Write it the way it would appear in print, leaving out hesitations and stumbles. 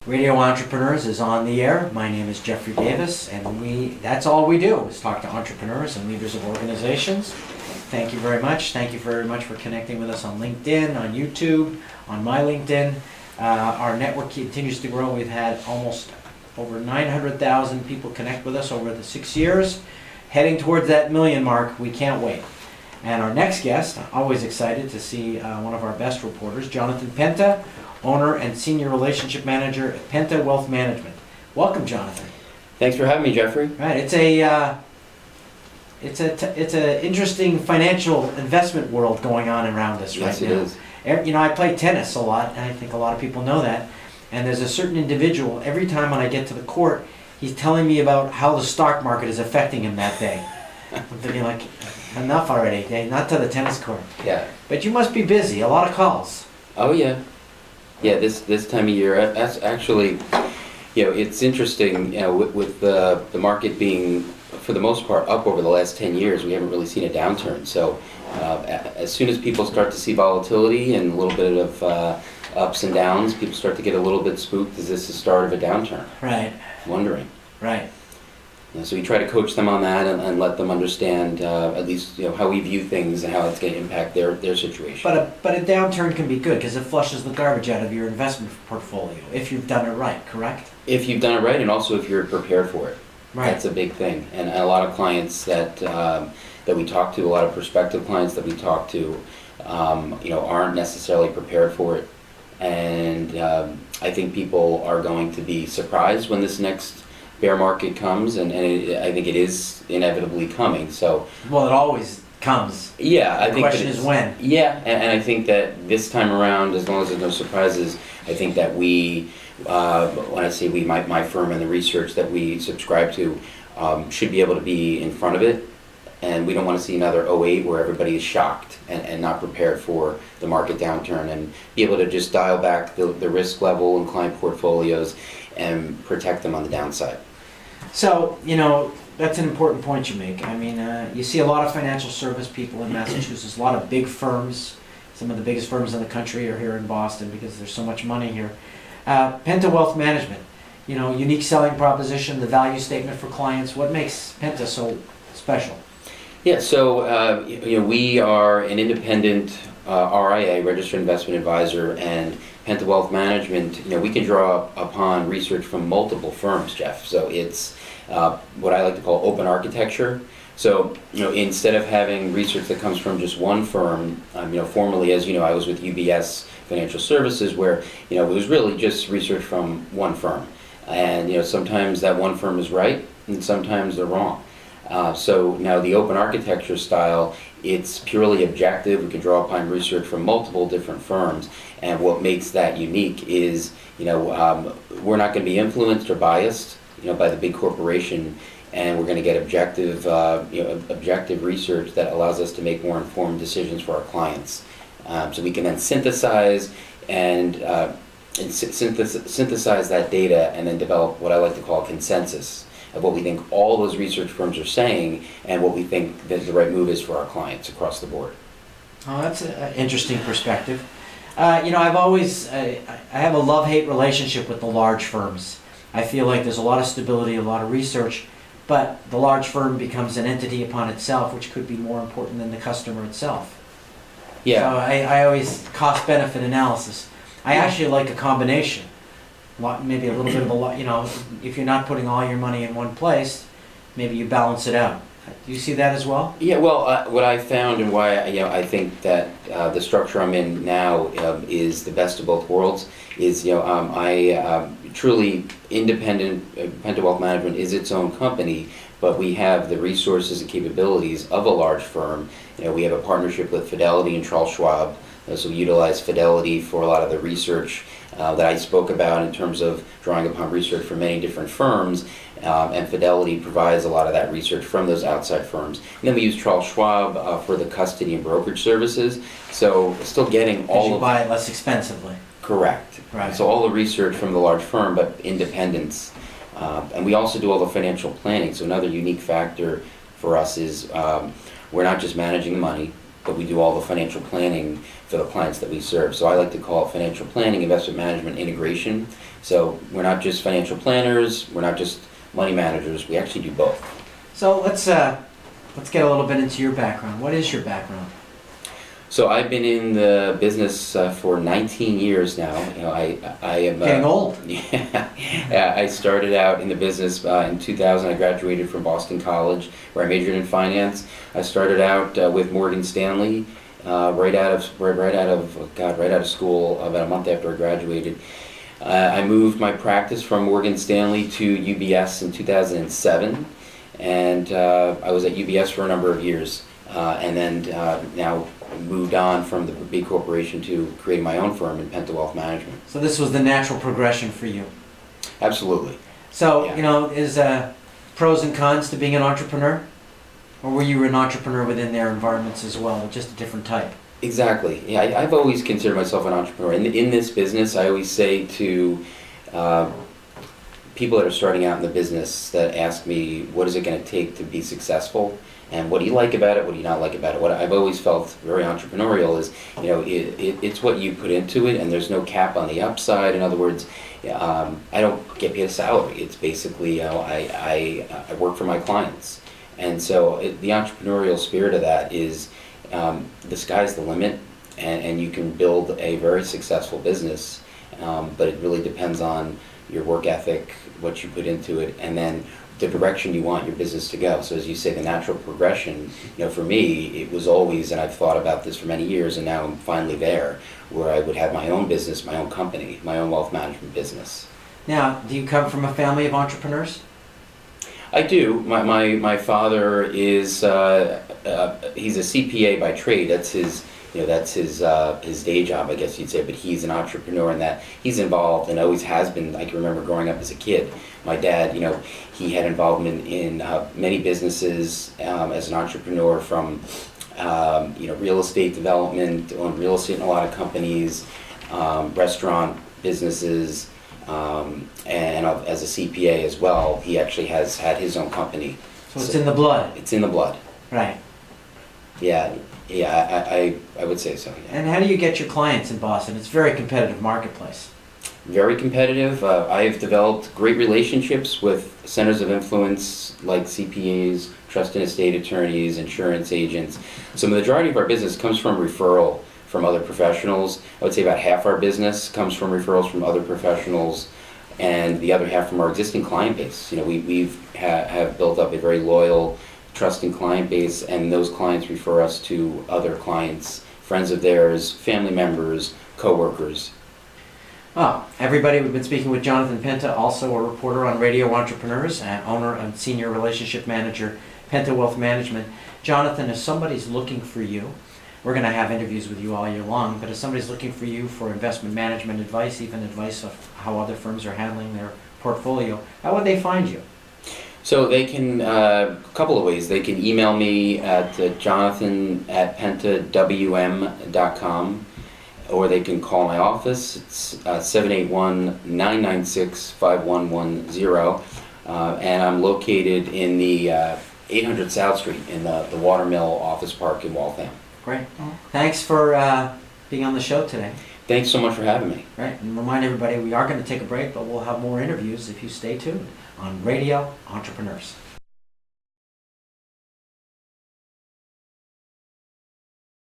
Radio Entrepreneurs is on the air. My name is Jeffrey Davis, and that's all we do is talk to entrepreneurs and leaders of organizations. Thank you very much. Thank you very much for connecting with us on LinkedIn, on YouTube, on my LinkedIn. Our network continues to grow. We've had almost over 900,000 people connect with us over the 6 years. Heading towards that million mark, we can't wait. And our next guest, always excited to see one of our best reporters, Jonathan Penta, owner and senior relationship manager at Penta Wealth Management. Welcome, Jonathan. Thanks for having me, Jeffrey. Right, it's a interesting financial investment world going on around us right now. Yes, it is. You know, I play tennis a lot, and I think a lot of people know that. And there's a certain individual, every time when I get to the court, he's telling me about how the stock market is affecting him that day. I'm thinking like, enough already, okay? Not to the tennis court. Yeah. But you must be busy, a lot of calls. Oh yeah. Yeah, this time of year, that's actually, it's interesting, with the market being, for the most part, up over the last 10 years, we haven't really seen a downturn. So as soon as people start to see volatility and a little bit of ups and downs, people start to get a little bit spooked. Is this the start of a downturn? Right. Wondering. Right. So we try to coach them on that and let them understand at least how we view things and how it's going to impact their situation. But a downturn can be good because it flushes the garbage out of your investment portfolio if you've done it right, correct? If you've done it right, and also if you're prepared for it. Right. That's a big thing. And a lot of clients that we talk to, a lot of prospective clients that we talk to, aren't necessarily prepared for it. And I think people are going to be surprised when this next bear market comes, and I think it is inevitably coming. So, well, it always comes. Yeah, I think the question is when. Yeah, and I think that this time around, as long as there's no surprises, I think that we, when I say we, my firm and the research that we subscribe to, should be able to be in front of it. And we don't want to see another '08 where everybody is shocked and not prepared for the market downturn, and be able to just dial back the risk level in client portfolios and protect them on the downside. So, that's an important point you make. I mean, you see a lot of financial service people in Massachusetts, a lot of big firms. Some of the biggest firms in the country are here in Boston because there's so much money here. Penta Wealth Management, unique selling proposition, the value statement for clients. What makes Penta so special? Yeah, so we are an independent RIA, Registered Investment Advisor, and Penta Wealth Management, we can draw upon research from multiple firms, Jeff. So it's what I like to call open architecture. So, instead of having research that comes from just one firm, formerly, as you know, I was with UBS Financial Services, where, it was really just research from one firm. And, sometimes that one firm is right, and sometimes they're wrong. So now the open architecture style, it's purely objective. We can draw upon research from multiple different firms, and what makes that unique is, we're not going to be influenced or biased, by the big corporation, and we're going to get objective, objective research that allows us to make more informed decisions for our clients. So we can then synthesize and synthesize that data, and then develop what I like to call a consensus of what we think all those research firms are saying and what we think that the right move is for our clients across the board. Oh, that's an interesting perspective. I've always, I have a love-hate relationship with the large firms. I feel like there's a lot of stability, a lot of research, but the large firm becomes an entity upon itself, which could be more important than the customer itself. Yeah. So I always cost-benefit analysis. I actually like a combination. Maybe a little bit of a, if you're not putting all your money in one place, maybe you balance it out. Do you see that as well? Yeah, well, what I found and why I think that the structure I'm in now is the best of both worlds is I truly independent. Penta Wealth Management is its own company, but we have the resources and capabilities of a large firm. We have a partnership with Fidelity and Charles Schwab, so we utilize Fidelity for a lot of the research that I spoke about in terms of drawing upon research from many different firms, and Fidelity provides a lot of that research from those outside firms. And then we use Charles Schwab for the custody and brokerage services, so still getting all you of... buy it less expensively. Correct. Right. So all the research from the large firm, but independence. And we also do all the financial planning, so another unique factor for us is we're not just managing the money, but we do all the financial planning for the clients that we serve. So I like to call it financial planning, investment management, integration. So we're not just financial planners, we're not just money managers, we actually do both. So let's get a little bit into your background. What is your background? So I've been in the business for 19 years now. You know, I am Getting old. Yeah, I started out in the business in 2000. I graduated from Boston College, where I majored in finance. I started out with Morgan Stanley right out of school about a month after I graduated. I moved my practice from Morgan Stanley to UBS in 2007, and I was at UBS for a number of years, and then now moved on from the big corporation to creating my own firm in Penta Wealth Management. So this was the natural progression for you. Absolutely. So, Yeah. you know, is pros and cons to being an entrepreneur? Or were you an entrepreneur within their environments as well, just a different type? Exactly. Yeah, I've always considered myself an entrepreneur. In this business, I always say to people that are starting out in the business that ask me, what is it going to take to be successful? And what do you like about it? What do you not like about it? What I've always felt very entrepreneurial is, you know, it's what you put into it, and there's no cap on the upside. In other words, I don't get paid a salary. It's basically, you know, I work for my clients. And so the entrepreneurial spirit of that is the sky's the limit, and you can build a very successful business, but it really depends on your work ethic, what you put into it, and then the direction you want your business to go. So as you say, the natural progression, you know, for me, it was always, and I've thought about this for many years, and now I'm finally there, where I would have my own business, my own company, my own wealth management business. Now, do you come from a family of entrepreneurs? I do. My father is he's a CPA by trade. That's his, you know, that's his day job, I guess you'd say. But he's an entrepreneur in that he's involved and always has been. I can remember growing up as a kid. My dad, you know, he had involvement in many businesses as an entrepreneur, from you know, real estate development, owned real estate in a lot of companies, restaurant businesses. And as a CPA as well, he actually has had his own company. So it's in the blood. It's in the blood. Right. Yeah, I would say so. Yeah. And how do you get your clients in Boston? It's a very competitive marketplace. Very competitive. I've developed great relationships with centers of influence like CPAs, trust and estate attorneys, insurance agents. So the majority of our business comes from referral from other professionals. I would say about half our business comes from referrals from other professionals, and the other half from our existing client base. You know, have built up a very loyal, trusting client base, and those clients refer us to other clients, friends of theirs, family members, coworkers. Oh, everybody, we've been speaking with Jonathan Penta, also a reporter on Radio Entrepreneurs, and owner and senior relationship manager, Penta Wealth Management. Jonathan, if somebody's looking for you, we're going to have interviews with you all year long, but if somebody's looking for you for investment management advice, even advice of how other firms are handling their portfolio, how would they find you? So they can, a couple of ways. They can email me at jonathan@pentawm.com, or they can call my office. It's 781-996-5110, and I'm located in the 800 South Street in the Watermill Office Park in Waltham. Great. Thanks for being on the show today. Thanks so much for having me. Right, and remind everybody we are going to take a break, but we'll have more interviews if you stay tuned on Radio Entrepreneurs.